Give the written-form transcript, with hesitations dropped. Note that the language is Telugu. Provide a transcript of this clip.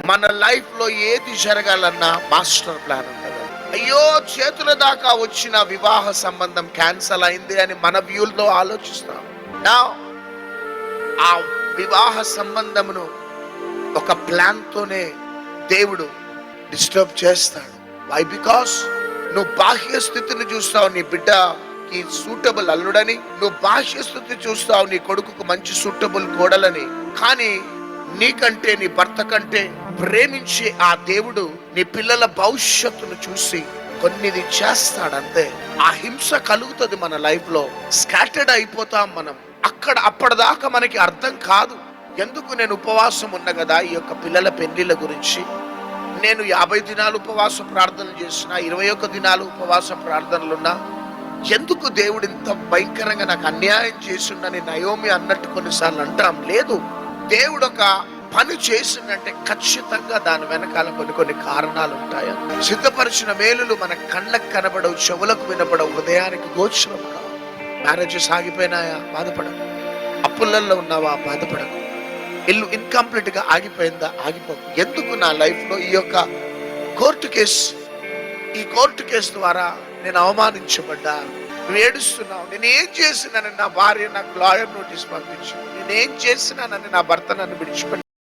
మన లైఫ్ లో ఏది జరగాలన్నా మాస్టర్ ప్లాన్ ఉంటుంది. అయ్యో చేతుల దాకా వచ్చిన వివాహ సంబంధం క్యాన్సల్ అయింది అని మన వ్యూలో ఆలోచిస్తాం. నా ఆ వివాహ సంబంధమును ఒక ప్లాన్ తోనే దేవుడు డిస్టర్బ్ చేస్తాడు. వై? బికాస్ నువ్వు బాహ్య స్థితిని చూస్తావు, నీ బిడ్డకి సూటబుల్ అల్లుడని. నువ్వు బాహ్య స్థితి చూస్తావు, నీ కొడుకుకు మంచి సూటబుల్ కోడలని. కానీ నీకంటే, నీ భర్త కంటే ప్రేమించే ఆ దేవుడు నీ పిల్లల భవిష్యత్తును చూసి కొన్నిది చేస్తాడంతే. ఆ హింస కలుగుతుంది మన లైఫ్ లో. స్కాటర్డ్ అయిపోతాం మనం. అప్పటిదాకా మనకి అర్థం కాదు. ఎందుకు నేను ఉపవాసం ఉన్నా కదా ఈ యొక్క పిల్లల పెళ్లిళ్ళ గురించి. నేను 50 దినాలు ఉపవాస ప్రార్థనలు చేసిన, 21 దినాలు ఉపవాస ప్రార్థనలున్నా, ఎందుకు దేవుడు ఇంత భయంకరంగా నాకు అన్యాయం చేసిండని నయోమి అన్నట్టు కొన్నిసార్లు అంటాం. లేదు, దేవుడు ఒక పని చేసిందంటే ఖచ్చితంగా దాని వెనకాల కొన్ని కారణాలు ఉంటాయి. సిద్ధపరిచిన మేలులు మన కళ్ళకు కనబడవు, చెవులకు వినపడవు, హృదయానికి గోచరం కావు. మ్యారేజెస్ ఆగిపోయినాయా? బాధపడకు. అప్పులలో ఉన్నావా? బాధపడకు. ఇల్లు ఇన్కంప్లీట్ గా ఆగిపోయిందా? ఆగిపోకు. ఎందుకు నా లైఫ్ లో ఈ యొక్క కోర్టు కేసు ద్వారా నేను అవమానించబడ్డా? నువ్వు ఏడుస్తున్నావు. నేను ఏం చేసినానని నా భార్య నాకు లాయర్ నోటీస్ పంపించింది. నేనేం చేసినానని నా భర్త నన్ను విడిచిపెట్టి